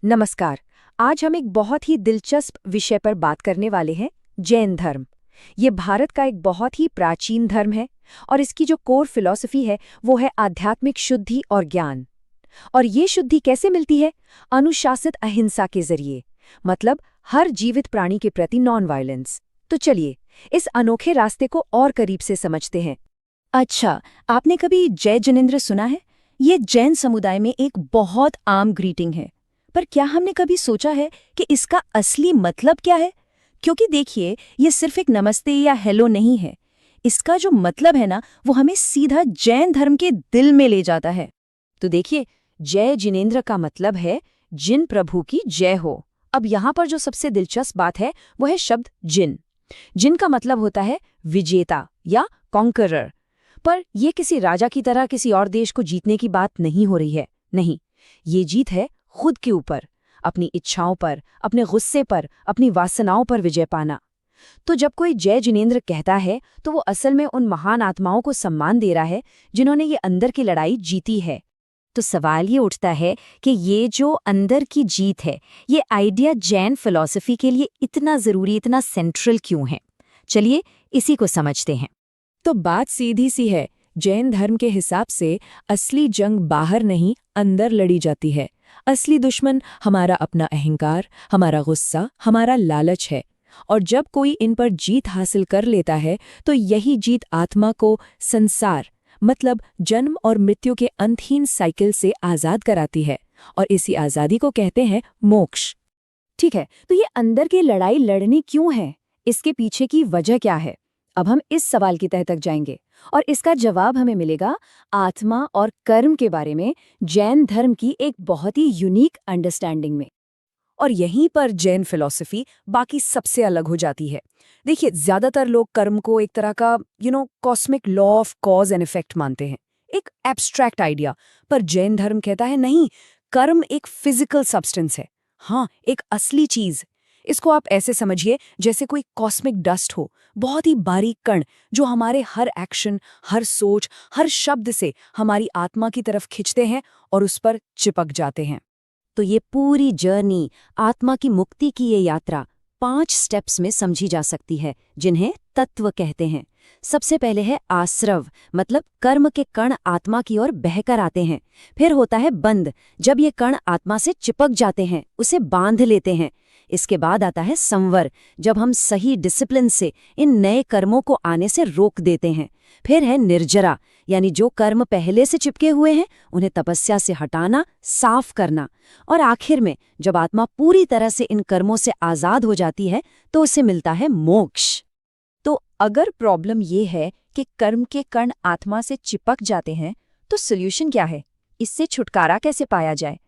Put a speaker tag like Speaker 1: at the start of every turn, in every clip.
Speaker 1: नमस्कार। आज हम एक बहुत ही दिलचस्प विषय पर बात करने वाले हैं, जैन धर्म। ये भारत का एक बहुत ही प्राचीन धर्म है और इसकी जो कोर फिलॉसफी है वो है आध्यात्मिक शुद्धि और ज्ञान। और ये शुद्धि कैसे मिलती है? अनुशासित अहिंसा के जरिए, मतलब हर जीवित प्राणी के प्रति नॉन वायलेंस। तो चलिए इस अनोखे रास्ते को और करीब से समझते हैं।
Speaker 2: अच्छा, आपने कभी जय जिनेंद्र सुना है? ये जैन समुदाय में एक बहुत आम ग्रीटिंग है। पर क्या हमने कभी सोचा है कि इसका असली मतलब क्या है? क्योंकि देखिए, ये सिर्फ एक नमस्ते या हेलो नहीं है। इसका जो मतलब है ना, वो हमें सीधा जैन धर्म के दिल में ले जाता है।
Speaker 1: तो देखिए, जय जिनेंद्र का मतलब है जिन प्रभु की जय हो। अब यहाँ पर जो सबसे दिलचस्प बात है वो है शब्द जिन। जिन का मतलब होता है विजेता या कॉन्करर। पर यह किसी राजा की तरह किसी और देश को जीतने की बात नहीं हो रही है। नहीं, ये जीत है खुद के ऊपर, अपनी इच्छाओं पर, अपने गुस्से पर, अपनी वासनाओं पर विजय पाना। तो जब कोई जय जिनेंद्र कहता है तो वो असल में उन महान आत्माओं को सम्मान दे रहा है जिन्होंने ये अंदर की लड़ाई जीती है।
Speaker 2: तो सवाल ये उठता है कि ये जो अंदर की जीत है, ये आइडिया जैन फिलॉसफी के लिए इतना ज़रूरी, इतना सेंट्रल क्यों है? चलिए इसी को समझते हैं।
Speaker 1: तो बात सीधी सी है। जैन धर्म के हिसाब से असली जंग बाहर नहीं, अंदर लड़ी जाती है। असली दुश्मन हमारा अपना अहंकार, हमारा गुस्सा, हमारा लालच है। और जब कोई इन पर जीत हासिल कर लेता है तो यही जीत आत्मा को संसार, मतलब जन्म और मृत्यु के अंतहीन साइकिल से आज़ाद कराती है। और इसी आज़ादी को कहते हैं मोक्ष।
Speaker 2: ठीक है, तो ये अंदर की लड़ाई लड़नी क्यों है? इसके पीछे की वजह क्या है? अब हम इस सवाल की तह तक जाएंगे और इसका जवाब हमें मिलेगा आत्मा और कर्म के बारे में जैन धर्म की एक बहुत ही यूनिक अंडरस्टैंडिंग में।
Speaker 1: और यहीं पर जैन फिलॉसफी बाकी सबसे अलग हो जाती है। देखिए, ज्यादातर लोग कर्म को एक तरह का cosmic law of cause and effect मानते हैं, एक एब्स्ट्रैक्ट आइडिया। पर जैन धर्म कहता है नहीं, कर्म एक फिजिकल सब्सटेंस है। हाँ, एक असली चीज। इसको आप ऐसे समझिए जैसे कोई कॉस्मिक डस्ट हो, बहुत ही बारीक कण जो हमारे हर एक्शन, हर सोच, हर शब्द से हमारी आत्मा की तरफ खिंचते हैं और उस पर चिपक जाते हैं।
Speaker 2: तो ये पूरी जर्नी, आत्मा की मुक्ति की ये यात्रा 5 स्टेप्स में समझी जा सकती है, जिन्हें तत्व कहते हैं। सबसे पहले है आश्रव, मतलब कर्म के कण आत्मा की ओर बहकर आते हैं। फिर होता है बंध, जब ये कण आत्मा से चिपक जाते हैं, उसे बांध लेते हैं। इसके बाद आता है संवर, जब हम सही डिसिप्लिन से इन नए कर्मों को आने से रोक देते हैं। फिर है निर्जरा, यानी जो कर्म पहले से चिपके हुए हैं उन्हें तपस्या से हटाना, साफ करना। और आखिर में जब आत्मा पूरी तरह से इन कर्मों से आजाद हो जाती है तो उसे मिलता है मोक्ष।
Speaker 1: तो अगर प्रॉब्लम ये है कि कर्म के कण आत्मा से चिपक जाते हैं तो सोल्यूशन क्या है? इससे छुटकारा कैसे पाया जाए?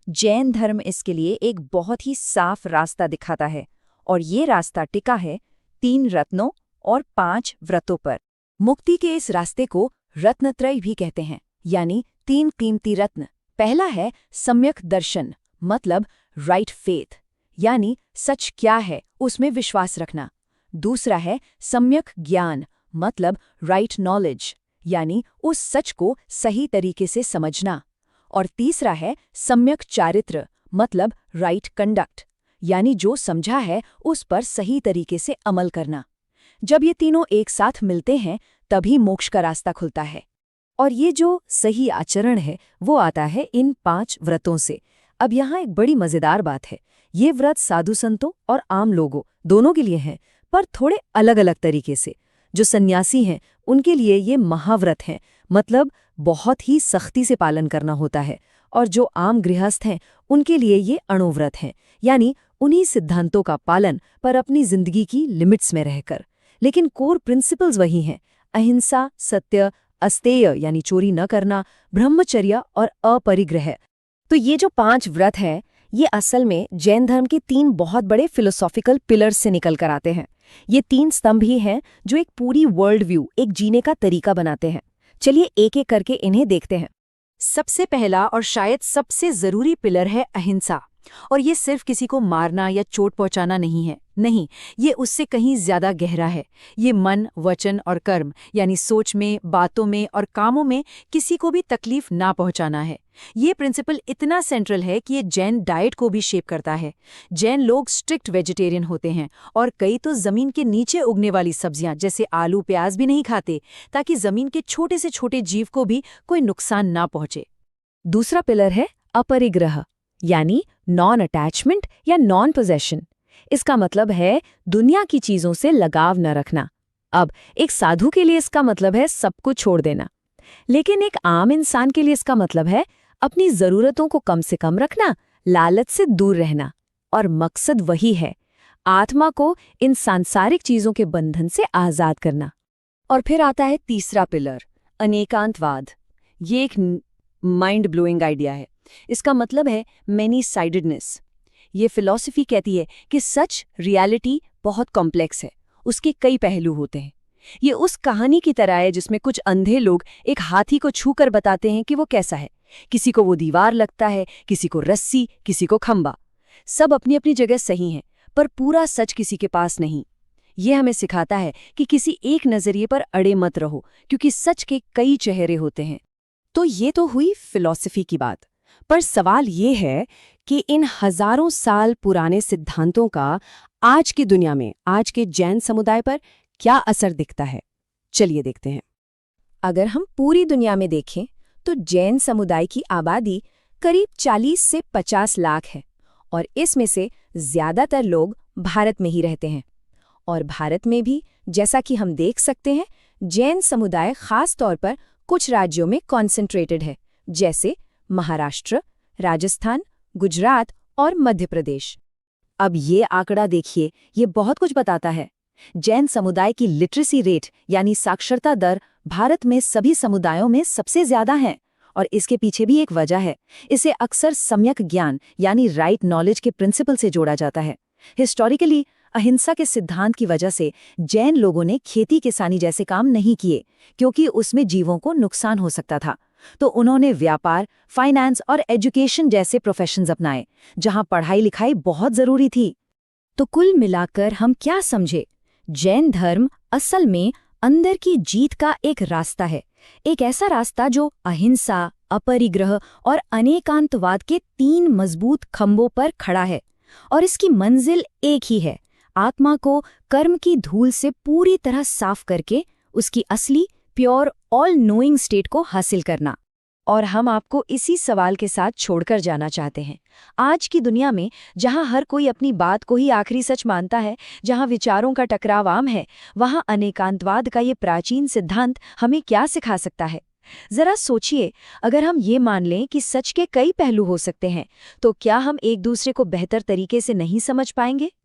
Speaker 1: जैन धर्म इसके लिए एक बहुत ही साफ रास्ता दिखाता है। और ये रास्ता टिका है 3 रत्नों और 5 व्रतों पर। मुक्ति के इस रास्ते को रत्नत्रय भी कहते हैं, यानी 3 कीमती रत्न। पहला है सम्यक दर्शन, मतलब राइट फेथ, यानी सच क्या है उसमें विश्वास रखना। दूसरा है सम्यक ज्ञान, मतलब राइट नॉलेज, यानी उस सच को सही तरीके से समझना। और तीसरा है सम्यक चारित्र, मतलब राइट कंडक्ट, यानी जो समझा है उस पर सही तरीके से अमल करना। जब ये तीनों एक साथ मिलते हैं तभी मोक्ष का रास्ता खुलता है। और ये जो सही आचरण है वो आता है इन 5 व्रतों से। अब यहाँ एक बड़ी मजेदार बात है, ये व्रत साधु संतों और आम लोगों दोनों के लिए हैं, पर थोड़े अलग अलग तरीके से। जो सन्यासी हैं उनके लिए ये महाव्रत हैं, मतलब बहुत ही सख्ती से पालन करना होता है। और जो आम गृहस्थ हैं उनके लिए ये अणुव्रत हैं, यानी उन्हीं सिद्धांतों का पालन पर अपनी जिंदगी की लिमिट्स में रहकर। लेकिन कोर प्रिंसिपल्स वही हैं, अहिंसा, सत्य, अस्तेय यानी चोरी न करना, ब्रह्मचर्य और अपरिग्रह। तो ये जो 5 व्रत हैं ये असल में जैन धर्म के 3 बहुत बड़े फिलोसॉफिकल पिलर्स से निकल कर आते हैं। ये 3 स्तंभ ही हैं जो एक पूरी वर्ल्ड व्यू, एक जीने का तरीका बनाते हैं। चलिए एक एक करके इन्हें देखते हैं। सबसे पहला और शायद सबसे जरूरी पिलर है अहिंसा। और ये सिर्फ किसी को मारना या चोट पहुंचाना नहीं है, नहीं, ये उससे कहीं ज्यादा गहरा है। ये मन, वचन और कर्म, यानी सोच में, बातों में और कामों में किसी को भी तकलीफ ना पहुंचाना है।
Speaker 2: ये प्रिंसिपल इतना सेंट्रल है कि ये जैन डाइट को भी शेप करता है। जैन लोग स्ट्रिक्ट वेजिटेरियन होते हैं और कई तो जमीन के नीचे उगने वाली सब्जियां जैसे आलू प्याज भी नहीं खाते, ताकि जमीन के छोटे से छोटे जीव को भी कोई नुकसान ना पहुंचे। दूसरा पिलर है अपरिग्रह, यानी नॉन अटैचमेंट या नॉन पोजेशन। इसका मतलब है दुनिया की चीजों से लगाव न रखना। अब एक साधु के लिए इसका मतलब है सब कुछ छोड़ देना, लेकिन एक आम इंसान के लिए इसका मतलब है अपनी जरूरतों को कम से कम रखना, लालच से दूर रहना। और मकसद वही है, आत्मा को इन सांसारिक चीजों के बंधन से आजाद करना।
Speaker 1: और फिर आता है तीसरा पिलर, अनेकांतवाद। ये एक माइंड ब्लोइंग आइडिया है। इसका मतलब है मैनी साइडेडनेस। ये फिलॉसफी कहती है कि सच, रियलिटी बहुत कॉम्प्लेक्स है, उसके कई पहलू होते हैं। ये उस कहानी की तरह है जिसमें कुछ अंधे लोग एक हाथी को छूकर बताते हैं कि वो कैसा है। किसी को वो दीवार लगता है, किसी को रस्सी, किसी को खंबा। सब अपनी अपनी जगह सही हैं, पर पूरा सच किसी के पास नहीं। ये हमें सिखाता है कि किसी एक नजरिए पर अड़े मत रहो, क्योंकि सच के कई चेहरे होते हैं।
Speaker 2: तो ये तो हुई फिलॉसफी की बात, पर सवाल ये है कि इन हजारों साल पुराने सिद्धांतों का आज की दुनिया में, आज के जैन समुदाय पर क्या असर दिखता है। चलिए देखते हैं।
Speaker 1: अगर हम पूरी दुनिया में देखें तो जैन समुदाय की आबादी करीब 40 से 50 लाख है, और इसमें से ज्यादातर लोग भारत में ही रहते हैं। और भारत में भी, जैसा कि हम देख सकते हैं, जैन समुदाय खास तौर पर कुछ राज्यों में कॉन्सेंट्रेटेड है, जैसे महाराष्ट्र, राजस्थान, गुजरात और मध्य प्रदेश।
Speaker 2: अब ये आंकड़ा देखिए, ये बहुत कुछ बताता है। जैन समुदाय की लिटरेसी रेट यानी साक्षरता दर भारत में सभी समुदायों में सबसे ज्यादा है, और इसके पीछे भी एक वजह है। इसे अक्सर सम्यक ज्ञान यानी राइट नॉलेज के प्रिंसिपल से जोड़ा जाता है। हिस्टोरिकली अहिंसा के सिद्धांत की वजह से जैन लोगों ने खेती किसानी जैसे काम नहीं किए, क्योंकि उसमें जीवों को नुकसान हो सकता था। तो उन्होंने व्यापार, फाइनेंस और एजुकेशन जैसे प्रोफेशंस अपनाए, जहां पढ़ाई लिखाई बहुत जरूरी थी।
Speaker 1: तो कुल मिलाकर हम क्या समझे? जैन धर्म असल में अंदर की जीत का एक रास्ता है, एक ऐसा रास्ता जो अहिंसा, अपरिग्रह और अनेकांतवाद के 3 मजबूत खंभों पर खड़ा है। और इसकी मंजिल एक ही है, आत्मा को कर्म की धूल से पूरी तरह साफ करके उसकी असली, प्योर, ऑल नोइंग स्टेट को हासिल करना। और हम आपको इसी सवाल के साथ छोड़कर जाना चाहते हैं। आज की दुनिया में, जहां हर कोई अपनी बात को ही आखिरी सच मानता है, जहां विचारों का टकराव आम है, वहां अनेकांतवाद का ये प्राचीन सिद्धांत हमें क्या सिखा सकता है? जरा सोचिए, अगर हम ये मान लें कि सच के कई पहलू हो सकते हैं, तो क्या हम एक दूसरे को बेहतर तरीके से नहीं समझ पाएंगे?